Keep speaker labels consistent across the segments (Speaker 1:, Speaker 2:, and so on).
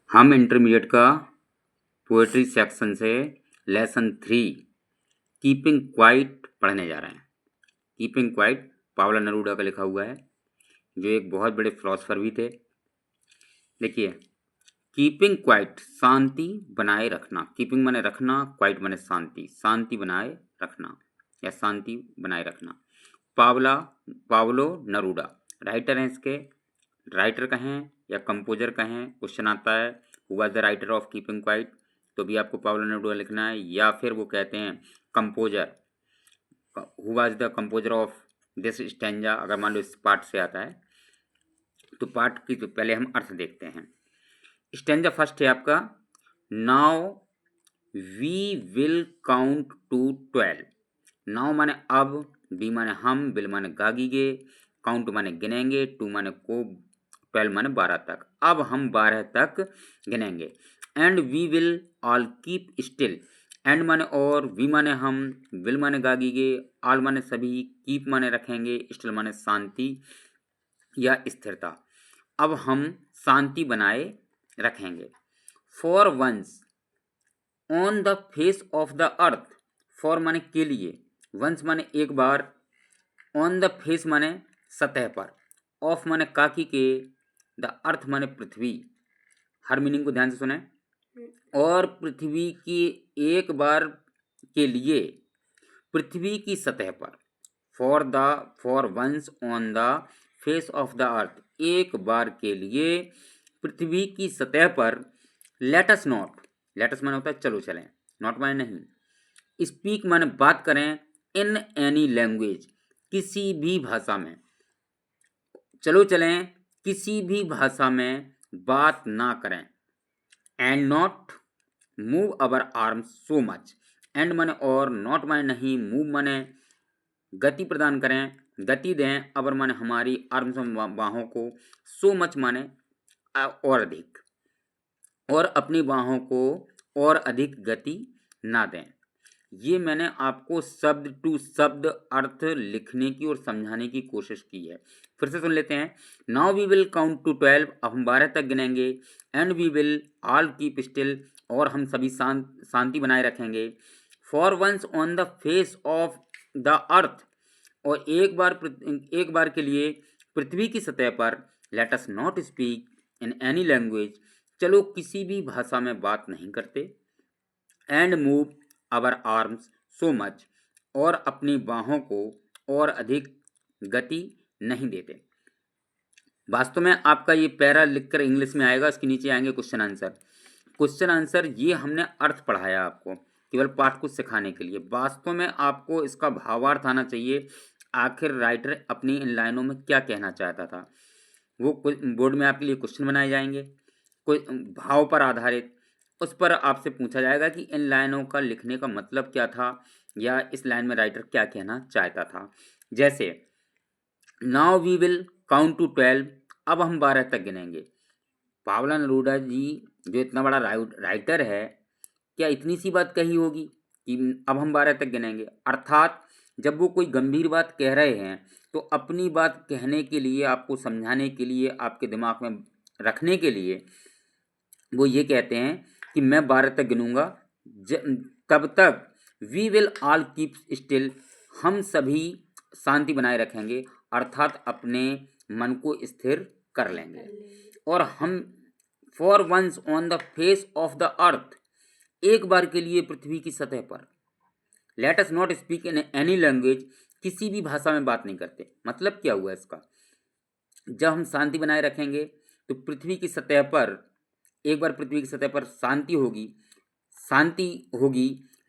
Speaker 1: हम इंटरमीडिएट का poetry section से लेसन 3 कीपिंग क्वाइट पढ़ने जा रहे हैं। कीपिंग क्वाइट पावलो नेरूदा का लिखा हुआ है, जो एक बहुत बड़े फिलोसोफर भी थे। देखिए, कीपिंग क्वाइट शांति बनाए रखना। कीपिंग माने रखना, क्वाइट माने शांति, शांति बनाए रखना या शांति बनाए रखना। पावलो नेरूदा राइटर हैं इसके। राइटर कहें या कंपोजर कहें, क्वेश्चन आता है who was the writer of keeping quiet, तो भी आपको पावलो नेरूदा लिखना है। या फिर वो कहते हैं composer, who was the composer of this stanza, अगर मान लो इस पार्ट से आता है तो पार्ट की तो पहले हम अर्थ देखते हैं। स्टैंजा फर्स्ट है आपका, now we will count to 12। Now माने अब, वी माने हम, विल माने गागीगे, काउंट माने गिनेंगे, टू माने को, 12 माने 12 तक। अब हम 12 तक गिनेंगे। And we will all keep still. And माने और, वी माने हम, विल माने गागीगे, ऑल माने सभी, कीप माने रखेंगे, स्टिल माने शांति या स्थिरता। अब हम शांति बनाए रखेंगे। For once on the face of the earth, for माने के लिए, वंस माने एक बार, ऑन द फेस माने सतह पर, ऑफ माने काकी के, द अर्थ माने पृथ्वी। हर मीनिंग को ध्यान से सुने। और पृथ्वी की एक बार के लिए, पृथ्वी की सतह पर, for once on the face of the earth, एक बार के लिए पृथ्वी की सतह पर, लेटस नॉट, लेटस माने होता है चलो चलें, नॉट माने नहीं, स्पीक माने बात करें, इन एनी लैंग्वेज, किसी भी भाषा में, चलो चलें किसी भी भाषा में बात ना करें। And not move our arms so much, and माने और, नॉट माने नहीं, मूव माने गति प्रदान करें, गति दें, अवर माने हमारी, आर्म्स बाहों को, सो मच माने और अधिक, और अपनी बाहों को और अधिक गति ना दें। ये मैंने आपको शब्द टू शब्द अर्थ लिखने की और समझाने की कोशिश की है। फिर से सुन लेते हैं। Now we will count to 12, अब हम 12 तक गिनेंगे। And we will all keep still, और हम सभी शांति बनाए रखेंगे। For once on the face of the earth, और एक बार के लिए पृथ्वी की सतह पर, let us not speak in any language, चलो किसी भी भाषा में बात नहीं करते। And move our arms so much, और अपनी बाहों को और अधिक गति नहीं देते। वास्तव में आपका ये पैरा लिखकर इंग्लिश में आएगा, इसके नीचे आएंगे क्वेश्चन आंसर। क्वेश्चन आंसर ये हमने अर्थ पढ़ाया आपको केवल पाठ को सिखाने के लिए। वास्तव में आपको इसका भावार्थ आना चाहिए, आखिर राइटर अपनी इन लाइनों में क्या कहना चाहता था। वो बोर्ड में आपके लिए क्वेश्चन बनाए जाएंगे, कोई भाव पर आधारित, उस पर आपसे पूछा जाएगा कि इन लाइनों का लिखने का मतलब क्या था, या इस लाइन में राइटर क्या कहना चाहता था। जैसे now we will count to 12, अब हम 12 तक गिनेंगे। पावलो नेरूदा जी जो इतना बड़ा राइटर है, क्या इतनी सी बात कही होगी कि अब हम 12 तक गिनेंगे? अर्थात जब वो कोई गंभीर बात कह रहे हैं तो अपनी बात कहने के लिए, आपको समझाने के लिए, आपके दिमाग में रखने के लिए वो ये कहते हैं कि मैं 12 तक गिनूंगा, तब तक we will all keep still, हम सभी शांति बनाए रखेंगे, अर्थात अपने मन को स्थिर कर लेंगे। और हम for once on the face of the earth, एक बार के लिए पृथ्वी की सतह पर, let us not speak in any language, किसी भी भाषा में बात नहीं करते। मतलब क्या हुआ इसका? जब हम शांति बनाए रखेंगे तो पृथ्वी की सतह पर, एक बार पृथ्वी की सतह पर शांति होगी।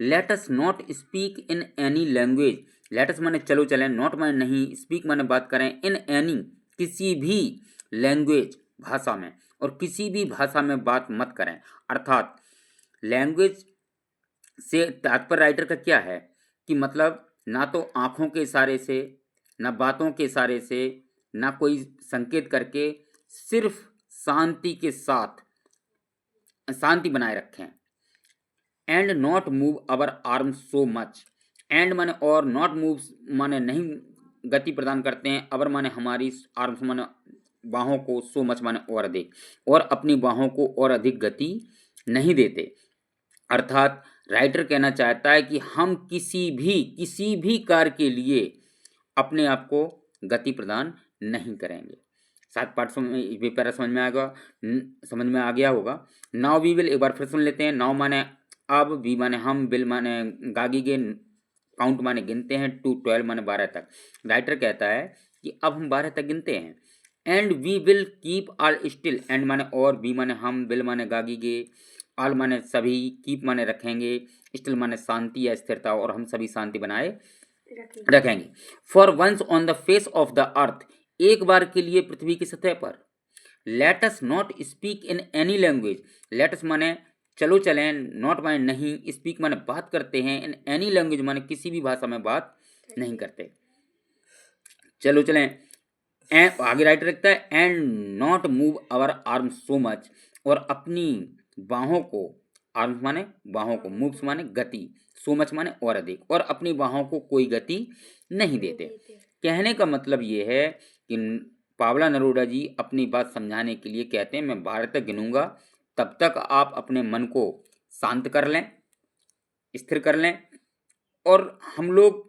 Speaker 1: Late us not speak in any language, let us माने चलो चलें, नॉट माने नहीं, स्पीक माने बात करें, इन एनी किसी भी लैंग्वेज भाषा में, और किसी भी भाषा में बात मत करें। अर्थात लैंग्वेज से तात्पर्य राइटर का क्या है कि मतलब ना तो आँखों के इशारे से, ना बातों के इशारे से, ना कोई संकेत करके, सिर्फ शांति के साथ शांति बनाए रखें। And not move our arm so much, and माने और, नॉट मूव माने नहीं गति प्रदान करते हैं, अवर माने हमारी, आर्म्स माने बाहों को सो मच माने और अधिक, और अपनी बाहों को और अधिक गति नहीं देते। अर्थात राइटर कहना चाहता है कि हम किसी भी कार्य के लिए अपने आप को गति प्रदान नहीं करेंगे। 7 पार्ट ये पैरा समझ में आ गया होगा। नाउ वी विल एक बार फिर सुन लेते हैं। नाउ माने अब, वी माने हम, विल माने गागी गे, काउंट माने गिनते हैं, टू 12 माने 12 तक। राइटर कहता है कि अब हम 12 तक गिनते हैं। And we will keep all still, and माने और, वी माने हम, विल माने गागी गे, ऑल माने सभी, कीप माने रखेंगे, स्टिल माने शांति या स्थिरता, और हम सभी शांति बनाए रखेंगे। For once on the face of the earth, एक बार के लिए पृथ्वी की सतह पर। Let us not speak in any language, let us माने चलो चलें, नॉट माने नहीं, स्पीक माने बात करते हैं, इन एनी लैंग्वेज माने किसी भी भाषा में बात नहीं करते। चलो चलें। आगे राइटर लिखता है and not move our arm so much, और अपनी बाहों को, आर्म्स माने बाहों को, मूव्स माने गति, सो मच माने और अधिक, और अपनी बाहों को कोई गति नहीं देते। कहने का मतलब ये है कि पावला नरोडा जी अपनी बात समझाने के लिए कहते हैं मैं 12 तक गिनूंगा, तब तक आप अपने मन को शांत कर लें, स्थिर कर लें, और हम लोग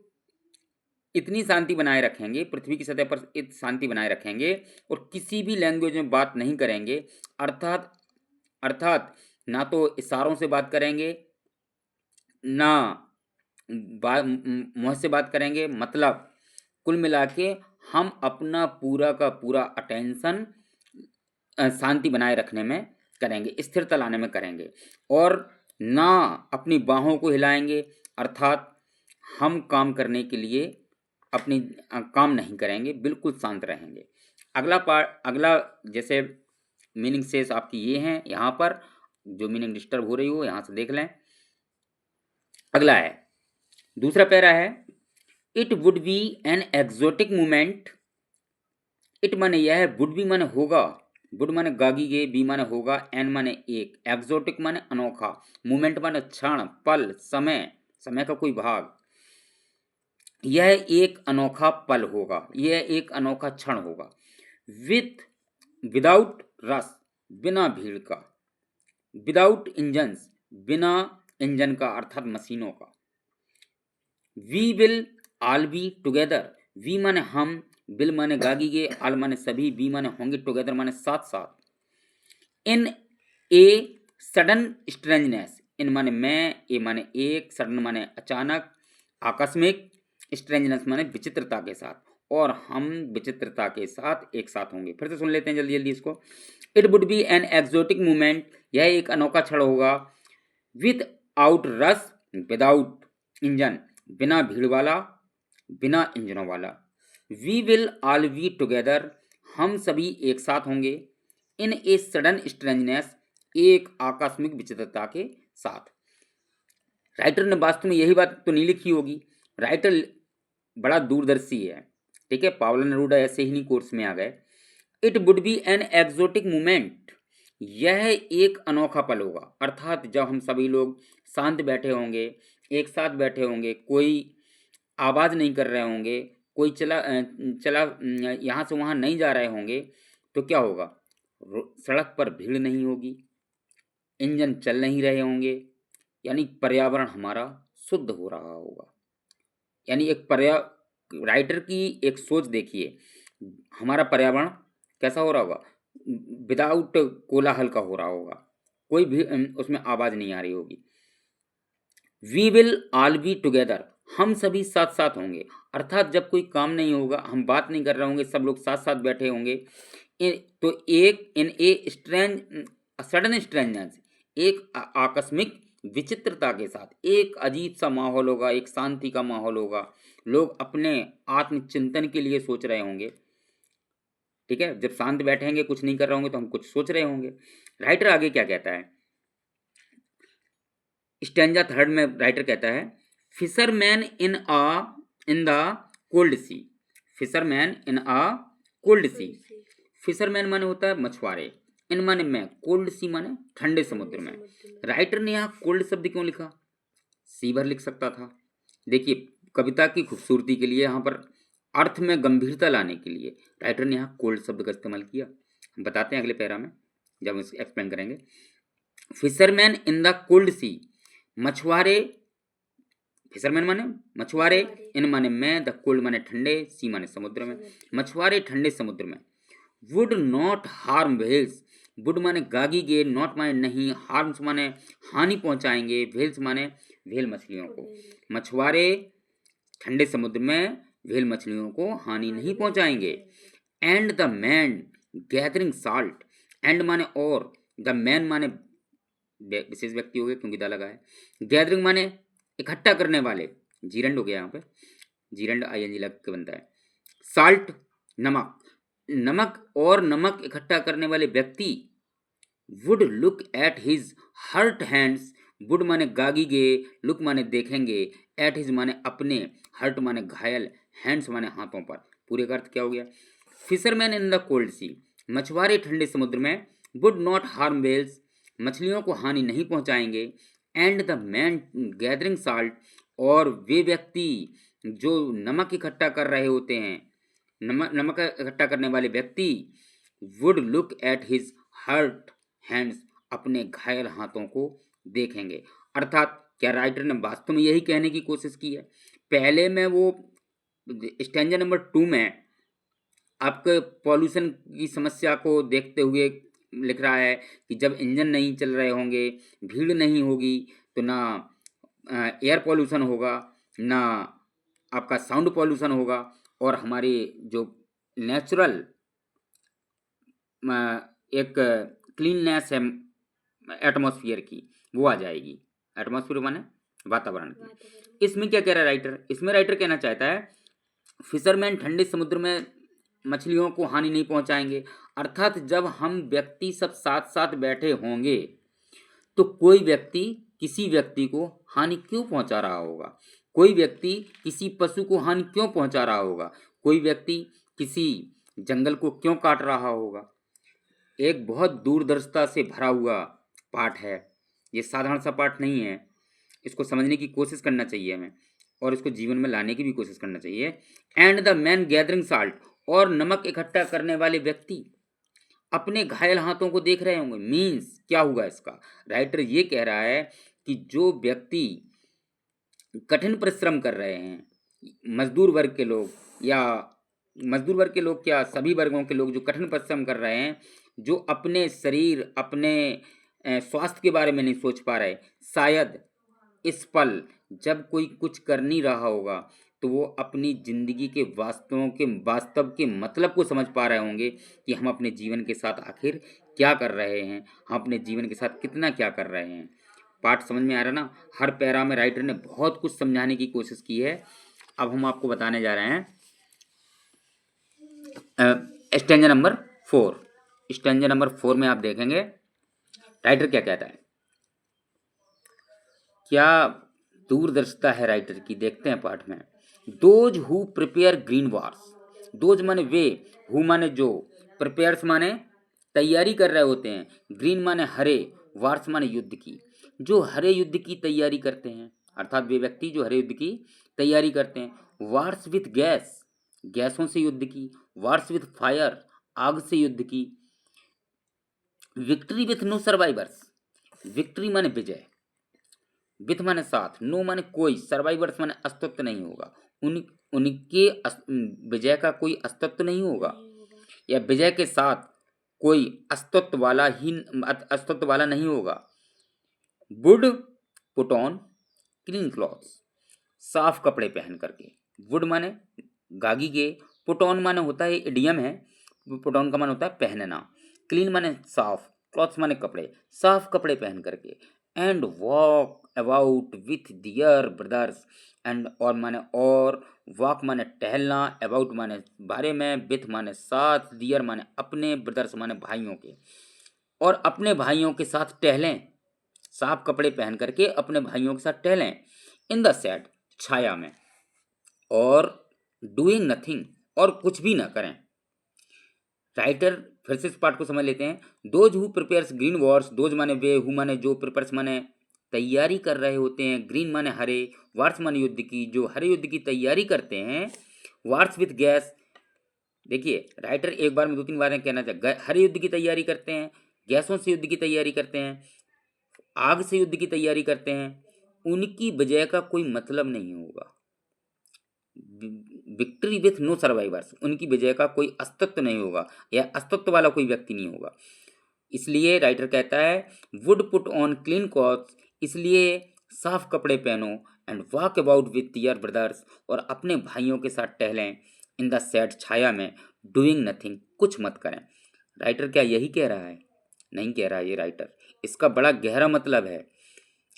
Speaker 1: इतनी शांति बनाए रखेंगे, पृथ्वी की सतह पर इतनी शांति बनाए रखेंगे, और किसी भी लैंग्वेज में बात नहीं करेंगे। अर्थात ना तो इशारों से बात करेंगे, ना मुंह से बात करेंगे। मतलब कुल मिला के हम अपना पूरा का पूरा अटेंशन शांति बनाए रखने में करेंगे, स्थिरता लाने में करेंगे, और ना अपनी बाहों को हिलाएंगे। अर्थात हम काम करने के लिए अपनी काम नहीं करेंगे, बिल्कुल शांत रहेंगे। अगला जैसे मीनिंग सेस आपकी ये हैं, यहाँ पर जो मीनिंग डिस्टर्ब हो रही हो यहाँ से देख लें। अगला है, दूसरा पैरा है, it would be an exotic movement. It माने यह है, वुड बी माने होगा, वुड माने गागी गे, बी माने होगा, एन माने एक, एक्सोटिक माने अनोखा, मूवमेंट माने क्षण, पल, समय का कोई भाग। यह एक अनोखा पल होगा, यह एक अनोखा क्षण होगा। विदाउट रस, बिना भीड़ का, विदाउट इंजन्स, बिना इंजन का अर्थात मशीनों का। We will all be together, we माने हम, विल माने गागी गे, ऑल माने सभी, बी माने होंगे, टुगेदर माने साथ साथ। इन ए सडन स्ट्रेंजनेस, इन माने मैं, ए माने एक, सडन माने अचानक, आकस्मिक, स्ट्रेंजनेस माने विचित्रता के साथ, और हम विचित्रता के साथ एक साथ होंगे। फिर से सुन लेते हैं जल्दी जल्दी इसको। It would be an exotic movement, यह एक अनोखा क्षण होगा। Without rush, without engine, बिना भीड़ वाला, बिना इंजनों वाला। We will all be together, हम सभी एक साथ होंगे। इन ए सडन स्ट्रेंजनेस, एक आकस्मिक विचित्रता के साथ। राइटर ने वास्तव में यही बात तो नहीं लिखी होगी, राइटर बड़ा दूरदर्शी है, ठीक है। पावला नेरूदा ऐसे ही नहीं कोर्स में आ गए। It would be an exotic movement, यह एक अनोखा पल होगा। अर्थात जब हम सभी लोग शांत बैठे होंगे, एक साथ बैठे होंगे, कोई आवाज़ नहीं कर रहे होंगे, कोई चला यहाँ से वहाँ नहीं जा रहे होंगे, तो क्या होगा, सड़क पर भीड़ नहीं होगी, इंजन चल नहीं रहे होंगे, यानी पर्यावरण हमारा शुद्ध हो रहा होगा। यानी एक राइटर की एक सोच देखिए, हमारा पर्यावरण कैसा हो रहा होगा, विदाउट कोलाहल का हो रहा होगा, कोई भी उसमें आवाज़ नहीं आ रही होगी। We will all be together, हम सभी साथ साथ होंगे। अर्थात जब कोई काम नहीं होगा, हम बात नहीं कर रहे होंगे, सब लोग साथ साथ बैठे होंगे, तो एक इन ए सडन स्ट्रेंजनेस, एक आकस्मिक विचित्रता के साथ एक अजीब सा माहौल होगा, एक शांति का माहौल होगा, लोग अपने आत्मचिंतन के लिए सोच रहे होंगे, ठीक है। जब शांत बैठेंगे, कुछ नहीं कर रहे होंगे, तो हम कुछ सोच रहे होंगे। राइटर आगे क्या कहता है, स्टैंजा 3 में राइटर कहता है, fisherman in the cold sea, fisherman in a cold sea. Fisherman माने होता है मछुआरे, इन माने मैं, कोल्ड सी माने ठंडे समुद्र में। राइटर ने यहाँ कोल्ड शब्द क्यों लिखा, सीवर लिख सकता था। देखिए कविता की खूबसूरती के लिए यहाँ पर अर्थ में गंभीरता लाने के लिए राइटर ने यहाँ कोल्ड शब्द का इस्तेमाल किया। हम बताते हैं अगले पैरा में जब हम एक्सप्लेन करेंगे। फिशरमैन इन द कोल्ड सी, मछुआरे, फिशरमैन माने मछुआरे, इन माने में, द कोल्ड माने ठंडे, सी माने समुद्र में, मछुआरे ठंडे समुद्र में। Would not harm whales, would माने गागी गे, नॉट माने नहीं, हार्म्स माने हानि पहुंचाएंगे, व्हेल्स माने व्हेल मछलियों को। मछुआरे ठंडे समुद्र में व्हेल मछलियों को हानि नहीं पहुंचाएंगे। And the man gathering salt, and माने और, द मैन माने विशेष व्यक्ति हो गए क्योंकि दा लगा है, गैदरिंग माने इकट्ठा करने वाले, जीरंड हो गया यहाँ पे, जीरंड आईएनजी लग के बनता है। साल्ट नमक, नमक और नमक इकट्ठा करने वाले व्यक्ति। Would look at his hurt hands, would माने गागी गे, लुक माने देखेंगे, एट हिज माने अपने, हर्ट माने घायल, हैंड्स माने हाथों पर। पूरे का अर्थ क्या हो गया? फिशरमैन इन द कोल्ड सी, मछुआरे ठंडे समुद्र में, वुड नॉट हार्म वेल्स, मछलियों को हानि नहीं पहुंचाएंगे, and the man gathering salt, और वे व्यक्ति जो नमक इकट्ठा कर रहे होते हैं, नमक इकट्ठा करने वाले व्यक्ति, would look at his hurt hands, अपने घायल हाथों को देखेंगे। अर्थात क्या राइटर ने वास्तव में यही कहने की कोशिश की है? पहले में वो स्टैंजा नंबर 2 में आपके पॉल्यूशन की समस्या को देखते हुए लिख रहा है कि जब इंजन नहीं चल रहे होंगे, भीड़ नहीं होगी, तो ना एयर पॉल्यूशन होगा, ना आपका साउंड पॉल्यूशन होगा, और हमारी जो नेचुरल एक क्लीननेस है एटमॉस्फेयर की, वो आ जाएगी। एटमॉस्फेयर माने वातावरण की। इसमें क्या कह रहा है राइटर? इसमें राइटर कहना चाहता है फिशरमैन ठंडे समुद्र में मछलियों को हानि नहीं पहुंचाएंगे। अर्थात जब हम व्यक्ति सब साथ साथ बैठे होंगे तो कोई व्यक्ति किसी व्यक्ति को हानि क्यों पहुंचा रहा होगा? कोई व्यक्ति किसी पशु को हानि क्यों पहुंचा रहा होगा? कोई व्यक्ति किसी जंगल को क्यों काट रहा होगा? एक बहुत दूरदर्शिता से भरा हुआ पाठ है, ये साधारण सा पाठ नहीं है। इसको समझने की कोशिश करना चाहिए हमें, और इसको जीवन में लाने की भी कोशिश करना चाहिए। And the man gathering salt, और नमक इकट्ठा करने वाले व्यक्ति अपने घायल हाथों को देख रहे होंगे। मीन्स क्या हुआ इसका? राइटर ये कह रहा है कि जो व्यक्ति कठिन परिश्रम कर रहे हैं, मजदूर वर्ग के लोग, या मजदूर वर्ग के लोग क्या, सभी वर्गों के लोग जो कठिन परिश्रम कर रहे हैं, जो अपने शरीर, अपने स्वास्थ्य के बारे में नहीं सोच पा रहे, शायद इस पल जब कोई कुछ कर नहीं रहा होगा तो वो अपनी जिंदगी के वास्तव के मतलब को समझ पा रहे होंगे कि हम अपने जीवन के साथ आखिर क्या कर रहे हैं, हम अपने जीवन के साथ कितना क्या कर रहे हैं। पाठ समझ में आ रहा ना? हर पैरा में राइटर ने बहुत कुछ समझाने की कोशिश की है। अब हम आपको बताने जा रहे हैं स्टैंजा नंबर 4। स्टैंजा नंबर 4 में आप देखेंगे राइटर क्या कहता है। क्या दूरदर्शिता है राइटर की, देखते हैं पाठ में। Those who prepare green wars, those माने वे, हु माने जो, प्रिपेयर्स माने तैयारी कर रहे होते हैं, ग्रीन माने हरे, वार्स माने युद्ध की, जो हरे युद्ध की तैयारी करते हैं। अर्थात वे व्यक्ति जो हरे युद्ध की तैयारी करते हैं। वार्स विथ गैस, गैसों से युद्ध की। वार्स विथ फायर, आग से युद्ध की। Victory with no survivors, victory माने विजय, विथ माने साथ, नो माने कोई, सर्वाइवर्स माने अस्तित्व नहीं होगा, उनके विजय का कोई अस्तित्व नहीं होगा, या विजय के साथ कोई अस्तित्व वाला नहीं होगा। Would put on clean clothes, साफ कपड़े पहन करके। वुड माने गागी गे, पुट ऑन माने होता है इडियम है, पुट ऑन का माने होता है पहनना, क्लीन माने साफ, क्लॉथ्स माने कपड़े, साफ कपड़े पहन करके। And walk about with their brothers, and और माने और, वॉक माने टहलना, अबाउट माने बारे में, विथ माने साथ, दियर माने अपने, ब्रदर्स माने भाइयों के, और अपने भाइयों के साथ टहलें, साफ कपड़े पहन करके अपने भाइयों के साथ टहलें। इन द शेड, छाया में, और डूइंग नथिंग, और कुछ भी ना करें। राइटर फिर से इस पाठ को समझ लेते हैं। Those who prepares green Wars, those माने वे, हु माने जो, प्रिपेयर्स माने तैयारी कर रहे होते हैं, ग्रीन माने हरे, वार्स माने युद्ध की, जो हरे युद्ध की तैयारी करते हैं। वार्स विथ गैस, देखिए राइटर एक बार में 2-3 बातें कहना चाहते, हर युद्ध की तैयारी करते हैं, गैसों से युद्ध की तैयारी करते हैं, आग से युद्ध की तैयारी करते हैं, उनकी विजय का कोई मतलब नहीं होगा। विक्ट्री विथ नो सर्वाइवर्स, उनकी विजय का कोई अस्तित्व नहीं होगा या अस्तित्व वाला कोई व्यक्ति नहीं होगा। इसलिए राइटर कहता है would put on clean clothes, इसलिए साफ कपड़े पहनो, and walk about with your brothers, और अपने भाइयों के साथ टहलें, इन द सैड, छाया में, डूइंग नथिंग, कुछ मत करें। राइटर क्या यही कह रहा है? नहीं कह रहा है ये राइटर, इसका बड़ा गहरा मतलब है।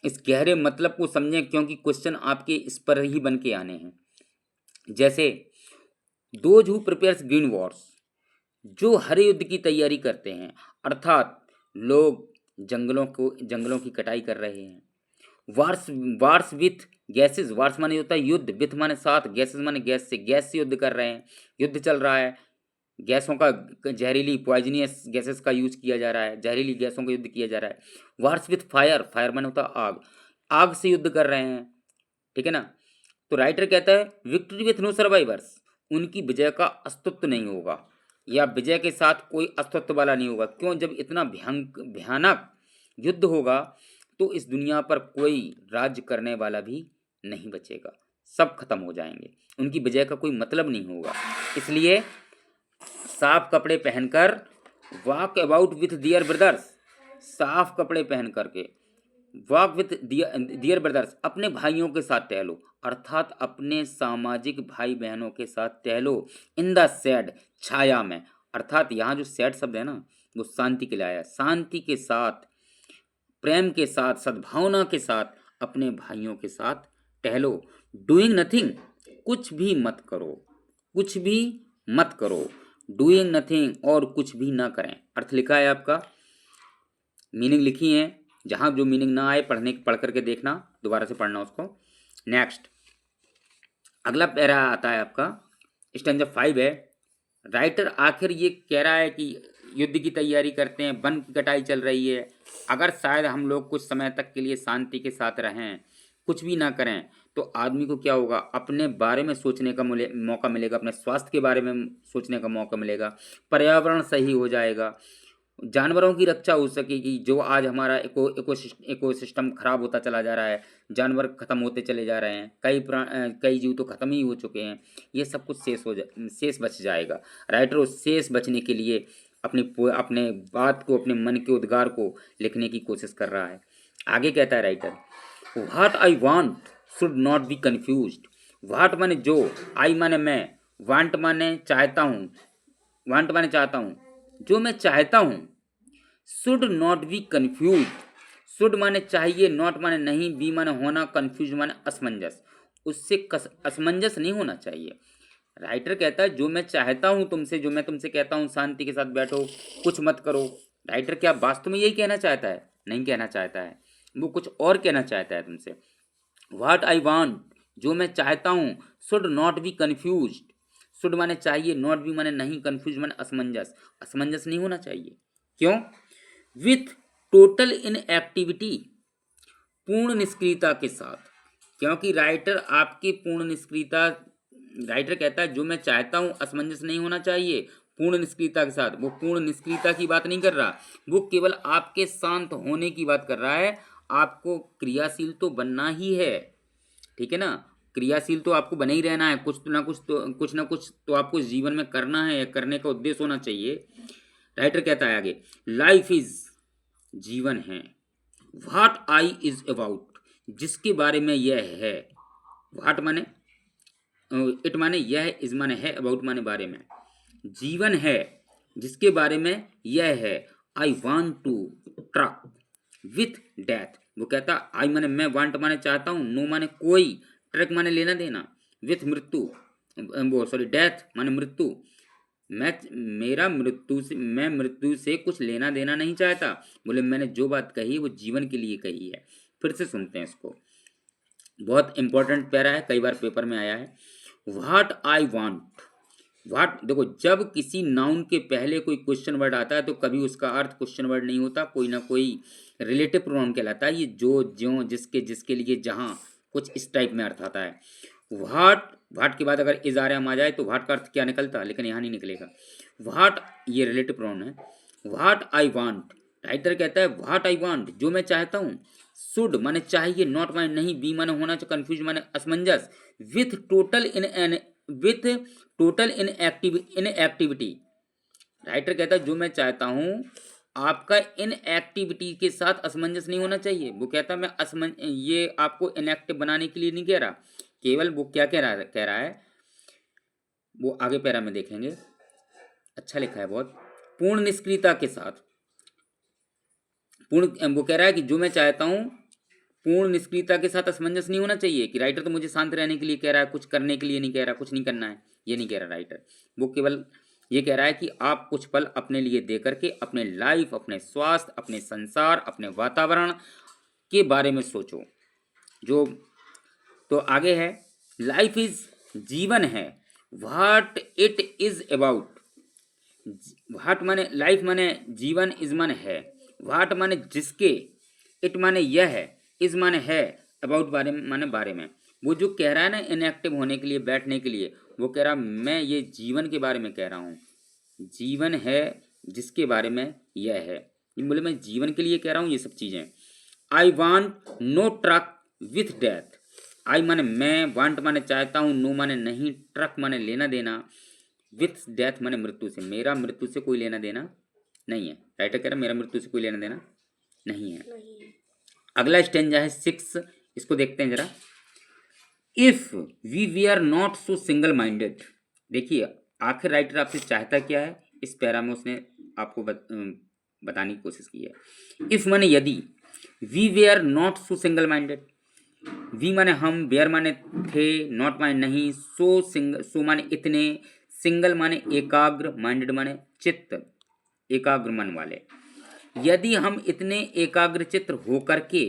Speaker 1: इस गहरे मतलब को समझें, क्योंकि क्वेश्चन आपके इस पर ही बन के आने हैं। जैसे those who prepares green Wars, जो हरे युद्ध की तैयारी करते हैं, अर्थात लोग जंगलों की कटाई कर रहे हैं। Wars wars with gases, wars माने होता है युद्ध, विथ माने साथ, गैसेस माने गैस से युद्ध कर रहे हैं, युद्ध चल रहा है, गैसों का, जहरीली पॉइजनियस गैसेस का यूज किया जा रहा है, जहरीली गैसों का युद्ध किया जा रहा है। वार्स विथ फायर, फायर माने होता है आग, आग से युद्ध कर रहे हैं, ठीक है ना। तो राइटर कहता है विक्ट्री विथ नो सर्वाइवर्स, उनकी विजय का अस्तित्व नहीं होगा, या विजय के साथ कोई अस्तित्व वाला नहीं होगा। क्यों? जब इतना भयानक युद्ध होगा तो इस दुनिया पर कोई राज्य करने वाला भी नहीं बचेगा, सब खत्म हो जाएंगे, उनकी विजय का कोई मतलब नहीं होगा। इसलिए साफ कपड़े पहनकर walk about with their brothers, साफ कपड़े पहन करके वॉक विथ दियर ब्रदर्स, अपने भाइयों के साथ टहलो, अर्थात अपने सामाजिक भाई बहनों के साथ टहलो, इन द सैड, छाया में, अर्थात यहाँ जो सैड शब्द है ना वो शांति के लिए आया, शांति के साथ, प्रेम के साथ, सद्भावना के साथ अपने भाइयों के साथ टहलो। डूइंग नथिंग, कुछ भी मत करो, कुछ भी मत करो, डूइंग नथिंग, और कुछ भी ना करें। अर्थ लिखा है आपका, मीनिंग लिखी है, जहाँ जो मीनिंग ना आए पढ़ करके देखना, दोबारा से पढ़ना उसको। नेक्स्ट अगला पैरा आता है आपका, स्टैंजा 5 है। राइटर आखिर ये कह रहा है कि युद्ध की तैयारी करते हैं, वन की कटाई चल रही है, अगर शायद हम लोग कुछ समय तक के लिए शांति के साथ रहें, कुछ भी ना करें, तो आदमी को क्या होगा, अपने बारे में सोचने का मौका मिलेगा, अपने स्वास्थ्य के बारे में सोचने का मौका मिलेगा, पर्यावरण सही हो जाएगा, जानवरों की रक्षा हो सकेगी। जो आज हमारा इकोसिस्टम खराब होता चला जा रहा है, जानवर खत्म होते चले जा रहे हैं, कई जीव तो खत्म ही हो चुके हैं, ये सब कुछ शेष बच जाएगा। राइटर उस शेष बचने के लिए अपने बात को, अपने मन के उद्गार को लिखने की कोशिश कर रहा है। आगे कहता है writer, what I want should not be confused. What माने जो, आई माने मैं, वांट माने चाहता हूँ, वांट माने चाहता हूँ, जो मैं चाहता हूँ, should not be confuse, should माने चाहिए, नॉट माने नहीं, बी माने होना, कन्फ्यूज माने असमंजस, उससे असमंजस नहीं होना चाहिए। राइटर कहता है जो मैं चाहता हूँ तुमसे, जो मैं तुमसे कहता हूँ शांति के साथ बैठो, कुछ मत करो, राइटर क्या वास्तव में यही कहना चाहता है? नहीं कहना चाहता है, वो कुछ और कहना चाहता है तुमसे। व्हाट आई वांट, जो मैं चाहता हूँ, should not be confuse, should माने चाहिए, नॉट बी माने नहीं, कन्फ्यूज माने असमंजस, असमंजस नहीं होना चाहिए। क्यों? विथ टोटल इनएक्टिविटी, पूर्ण निष्क्रियता के साथ, क्योंकि राइटर आपकी पूर्ण निष्क्रियता, राइटर कहता है जो मैं चाहता हूँ असमंजस नहीं होना चाहिए, पूर्ण निष्क्रियता के साथ। वो पूर्ण निष्क्रियता की बात नहीं कर रहा, वो केवल आपके शांत होने की बात कर रहा है। आपको क्रियाशील तो बनना ही है, ठीक है ना, क्रियाशील तो आपको बने ही रहना है, कुछ ना कुछ तो आपको जीवन में करना है, करने का उद्देश्य होना चाहिए। राइटर कहता है आगे, लाइफ इज, जीवन है, व्हाट आई इज अबाउट, जिसके बारे में यह है, व्हाट माने इट माने यह, इज माने है, अबाउट माने बारे में, जीवन है जिसके बारे में यह है। I want to truck with death, वो कहता आई माने मैं, वांट माने चाहता हूँ, नो माने कोई, ट्रक माने लेना देना, विथ मृत्यु, वो सॉरी डेथ माने मृत्यु, मैं मृत्यु से कुछ लेना देना नहीं चाहता। बोले मैंने जो बात कही वो जीवन के लिए कही है। फिर से सुनते हैं इसको, बहुत इंपॉर्टेंट पैरा है, कई बार पेपर में आया है। व्हाट आई वांट, व्हाट, देखो जब किसी नाउन के पहले कोई क्वेश्चन वर्ड आता है तो कभी उसका अर्थ क्वेश्चन वर्ड नहीं होता, कोई ना कोई रिलेटिव प्रोनाउन कहलाता है। ये जो, ज्यों, जिसके, जिसके लिए, जहाँ, कुछ इस टाइप में अर्थ आता है। व्हाट, व्हाट के बाद अगर इज आर एम आ जाए तो व्हाट का अर्थ क्या निकलता, लेकिन यहाँ नहीं निकलेगा। व्हाट ये रिलेटिव प्रोनाउन है। व्हाट आई वांट, राइटर कहता है व्हाट आई वांट, जो मैं चाहता हूँ। शुड माने चाहिए, नॉट माने नहीं, बी माने होना, तो कंफ्यूज माने असमंजस, with total in an, with total in activity. Writer कहता है जो मैं चाहता हूँ आपका इन एक्टिविटी के साथ असमंजस नहीं होना चाहिए। वो कहता है मैं ये आपको इनएक्टिव बनाने के लिए नहीं कह रहा, केवल वो क्या कह रहा है वो आगे पैरा में देखेंगे, अच्छा लिखा है बहुत। पूर्ण निष्क्रियता के साथ, पूर्ण, वो कह रहा है कि जो मैं चाहता हूँ पूर्ण निष्क्रियता के साथ असमंजस नहीं होना चाहिए, कि राइटर तो मुझे शांत रहने के लिए कह रहा है, कुछ करने के लिए नहीं कह रहा, कुछ नहीं करना है ये नहीं कह रहा राइटर। वो केवल ये कह रहा है कि आप कुछ पल अपने लिए दे करके अपने लाइफ, अपने स्वास्थ्य, अपने संसार, अपने वातावरण के बारे में सोचो। जो तो आगे है, लाइफ इज, जीवन है, what it is about. What माने लाइफ माने जीवन, इज माने है, व्हाट माने जिसके, इट माने यह है, इज माने है, अबाउट बारे में माने बारे में। वो जो कह रहा है ना इनएक्टिव होने के लिए, बैठने के लिए, वो कह रहा मैं ये जीवन के बारे में कह रहा हूँ। जीवन है जिसके बारे में यह है, ये बोले मैं जीवन के लिए कह रहा हूँ ये सब चीज़ें। I want no truck with death. I माने मैं, वांट माने चाहता हूँ, नो माने नहीं, ट्रक माने लेना देना, विथ डेथ माने मृत्यु से, मेरा मृत्यु से कोई लेना देना नहीं है। राइटर कह रहा मेरा मृत्यु से कोई लेना देना नहीं है। अगला स्टेंजा है 6, इसको देखते हैं जरा। If we we are not so single minded. देखिए आखिर राइटर आपसे चाहता क्या है, इस पैरा में उसने आपको बताने की कोशिश की है। इफ माने यदि, we were are not so single minded, we माने हम, वेयर माने थे, नॉट माने नहीं, सो माने इतने, सिंगल माने एकाग्र, माइंडेड माने चित्त, एकाग्र मन वाले। यदि हम इतने एकाग्र चित्त होकर के,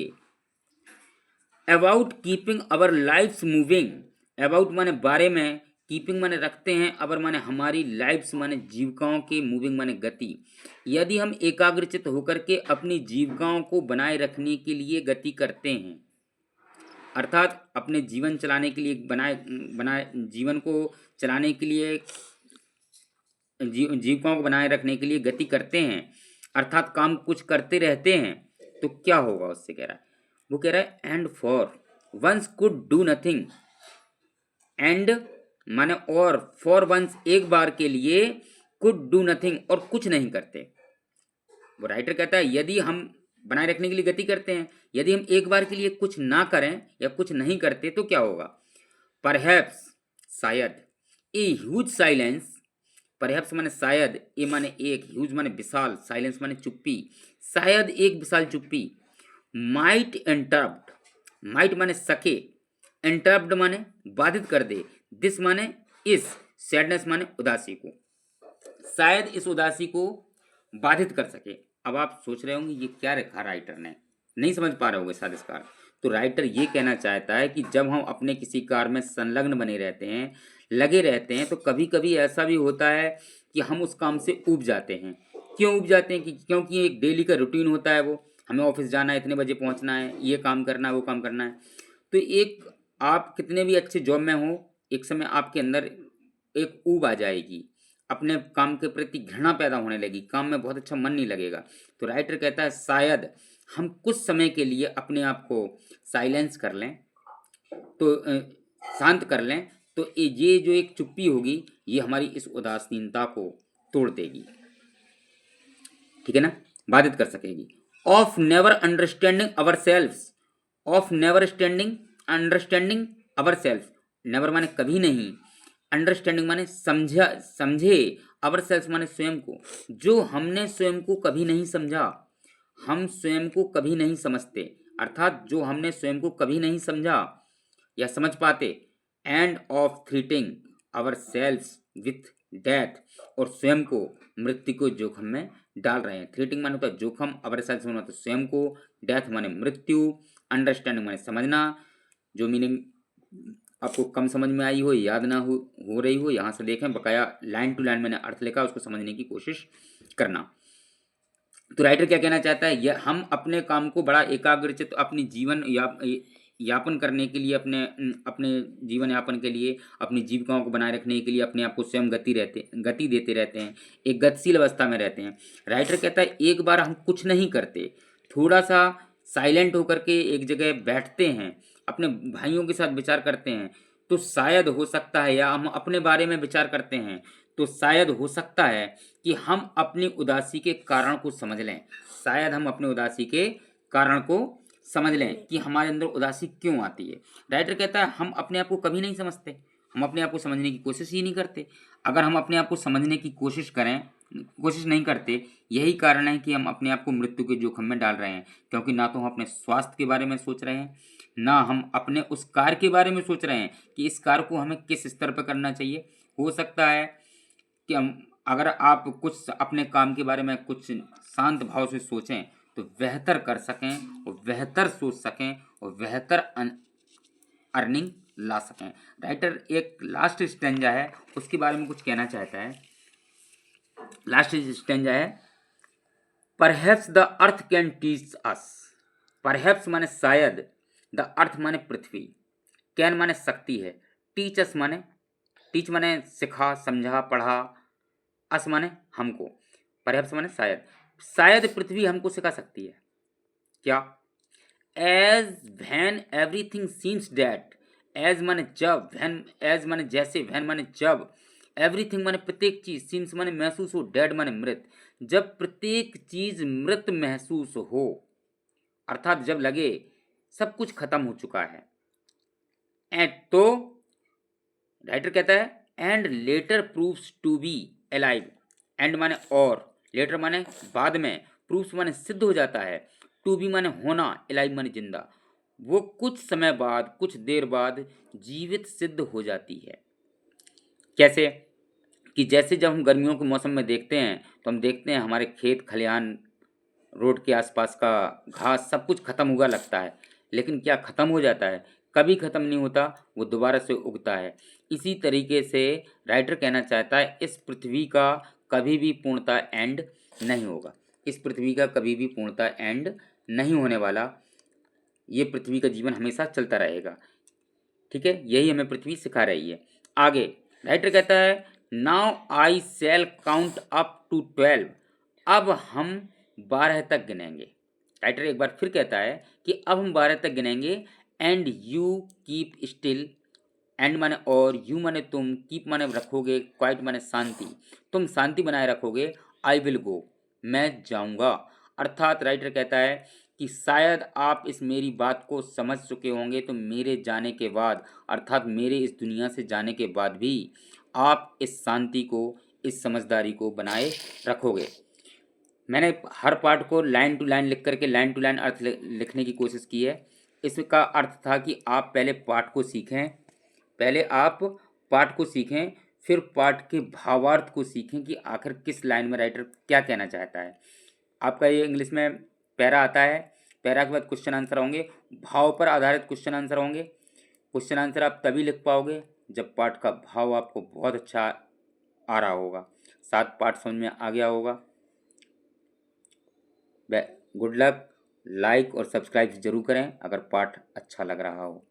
Speaker 1: about keeping our lives moving, about माने बारे में, कीपिंग माने रखते हैं, अवर माने हमारी, लाइफ्स माने जीविकाओं के, मूविंग माने गति। यदि हम एकाग्रचित होकर के अपनी जीविकाओं को बनाए रखने के लिए गति करते हैं, अर्थात अपने जीवन चलाने के लिए बनाए जीवन को चलाने के लिए, जीविकाओं को बनाए रखने के लिए गति करते हैं, अर्थात काम कुछ करते रहते हैं, तो क्या होगा उससे कह रहा है। वो कह रहा है and for once could do nothing, and माने और, फॉर वंस एक बार के लिए, कुड डू नथिंग और कुछ नहीं करते। वो राइटर कहता है यदि हम बनाए रखने के लिए गति करते हैं, यदि हम एक बार के लिए कुछ ना करें या कुछ नहीं करते तो क्या होगा। परहैप्स शायद, ए ह्यूज साइलेंस, परहैप्स माने शायद, ए माने एक, ह्यूज माने विशाल, साइलेंस माने चुप्पी, शायद एक विशाल चुप्पी, माइट इंटरप्ट, माइट माने सके, इंटरप्ट माने बाधित कर दे, दिस माने इस, सैडनेस माने उदासी को, शायद इस उदासी को बाधित कर सके। अब आप सोच रहे होंगे ये क्या लिखा राइटर ने, नहीं समझ पा रहे होंगे शायद इस कार्य। तो राइटर ये कहना चाहता है कि जब हम अपने किसी कार्य में संलग्न बने रहते हैं, लगे रहते हैं, तो कभी कभी ऐसा भी होता है कि हम उस काम से ऊब जाते हैं। क्यों ऊब जाते हैं, कि क्योंकि एक डेली का रूटीन होता है, वो हमें ऑफिस जाना है, इतने बजे पहुंचना है, ये काम करना है, वो काम करना है। तो एक, आप कितने भी अच्छे जॉब में हो, एक समय आपके अंदर एक ऊब आ जाएगी, अपने काम के प्रति घृणा पैदा होने लगी, काम में बहुत अच्छा मन नहीं लगेगा। तो राइटर कहता है शायद हम कुछ समय के लिए अपने आप को साइलेंस कर लें, तो शांत कर लें, तो ये जो एक चुप्पी होगी ये हमारी इस उदासीनता को तोड़ देगी, ठीक है ना, बाधित कर सकेगी। Of never understanding ourselves, of never understanding ourself, never माने कभी नहीं, अंडरस्टैंडिंग माने समझे, अवर सेल्फ माने स्वयं को, जो हमने स्वयं को कभी नहीं समझा, हम स्वयं को कभी नहीं समझते, अर्थात जो हमने स्वयं को कभी नहीं समझा या समझ पाते। And of threatening our self with death, और स्वयं को मृत्यु को जोखम में डाल रहे हैं। थ्रीटिंग माने होता है जोखम, अवर सेल्फ माने होता है स्वयं को, डेथ माने मृत्यु, अंडरस्टैंडिंग माने समझना। जो मीनिंग आपको कम समझ में आई हो, याद ना हो रही हो, यहाँ से देखें, बकाया लाइन टू लाइन मैंने अर्थ लिखा, उसको समझने की कोशिश करना। तो राइटर क्या कहना चाहता है, यह हम अपने काम को बड़ा एकाग्रचित, अपनी जीवन यापन करने के लिए, अपने जीवन यापन के लिए, अपनी जीविकाओं को बनाए रखने के लिए अपने आप को स्वयं गति देते रहते हैं, एक गतिशील अवस्था में रहते हैं। राइटर कहता है एक बार हम कुछ नहीं करते, थोड़ा सा साइलेंट होकर के एक जगह बैठते हैं, अपने भाइयों के साथ विचार करते हैं, तो शायद हो सकता है, या हम अपने बारे में विचार करते हैं तो शायद हो सकता है कि हम अपनी उदासी के कारण को समझ लें। शायद हम अपने उदासी के कारण को समझ लें कि हमारे अंदर उदासी क्यों आती है। राइटर कहता है हम अपने आप को कभी नहीं समझते, हम अपने आप को समझने की कोशिश ही नहीं करते। अगर हम अपने आप को समझने की कोशिश नहीं करते, यही कारण है कि हम अपने आप को मृत्यु के जोखिम में डाल रहे हैं, क्योंकि ना तो हम अपने स्वास्थ्य के बारे में सोच रहे हैं, ना हम अपने उस कार्य के बारे में सोच रहे हैं कि इस कार्य को हमें किस स्तर पर करना चाहिए। हो सकता है कि हम, अगर आप कुछ अपने काम के बारे में कुछ शांत भाव से सोचें तो बेहतर कर सकें और बेहतर सोच सकें और बेहतर अर्निंग ला सकें। राइटर एक लास्ट स्टेंजा है, उसके बारे में कुछ कहना चाहता है। लास्ट स्टेंजा है, perhaps the earth can teach us. Perhaps माने शायद, द अर्थ माने पृथ्वी, कैन माने सकती है, टीच अस माने, टीच माने सिखा, समझा, पढ़ा, अस माने हमको, परहैप्स माने शायद, शायद पृथ्वी हमको सिखा सकती है। क्या? As when everything seems dead, as माने जब, वैन एज माने जैसे, वैन माने जब, एवरीथिंग माने प्रत्येक चीज, सीम्स माने महसूस हो, डेड माने मृत, जब प्रत्येक चीज मृत महसूस हो, अर्थात जब लगे सब कुछ खत्म हो चुका है, एंड तो राइटर कहता है and later proves to be alive, and माने और, लेटर माने बाद में, प्रूव्स माने सिद्ध हो जाता है, टू बी माने होना, अलाइव माने जिंदा, वो कुछ समय बाद, कुछ देर बाद जीवित सिद्ध हो जाती है। कैसे? कि जैसे जब हम गर्मियों के मौसम में देखते हैं तो हम देखते हैं हमारे खेत खलिहान, रोड के आसपास का घास सब कुछ खत्म हुआ लगता है, लेकिन क्या खत्म हो जाता है? कभी खत्म नहीं होता, वो दोबारा से उगता है। इसी तरीके से राइटर कहना चाहता है इस पृथ्वी का कभी भी पूर्णतः एंड नहीं होगा, इस पृथ्वी का कभी भी पूर्णतः एंड नहीं होने वाला, ये पृथ्वी का जीवन हमेशा चलता रहेगा। ठीक है, यही हमें पृथ्वी सिखा रही है। आगे राइटर कहता है now I shall count up to 12, अब हम 12 तक गिनेंगे। राइटर एक बार फिर कहता है कि अब हम 12 तक गिनेंगे, and you keep still, and माने और, यू माने तुम, कीप माने रखोगे, क्वाइट माने शांति, तुम शांति बनाए रखोगे, आई विल गो, मैं जाऊंगा। अर्थात राइटर कहता है कि शायद आप इस मेरी बात को समझ चुके होंगे, तो मेरे जाने के बाद, अर्थात मेरे इस दुनिया से जाने के बाद भी आप इस शांति को, इस समझदारी को बनाए रखोगे। मैंने हर पार्ट को लाइन टू लाइन लिख करके लाइन टू लाइन अर्थ लिखने की कोशिश की है। इसका अर्थ था कि आप पहले पाठ को सीखें, पहले आप पाठ को सीखें, फिर पाठ के भावार्थ को सीखें कि आखिर किस लाइन में राइटर क्या कहना चाहता है। आपका ये इंग्लिश में पैरा आता है, पैरा के बाद क्वेश्चन आंसर होंगे, भाव पर आधारित क्वेश्चन आंसर होंगे। क्वेश्चन आंसर आप तभी लिख पाओगे जब पाठ का भाव आपको बहुत अच्छा आ रहा होगा, साथ पाठ समझ में आ गया होगा। गुड लक, लाइक और सब्सक्राइब जरूर करें अगर पाठ अच्छा लग रहा हो।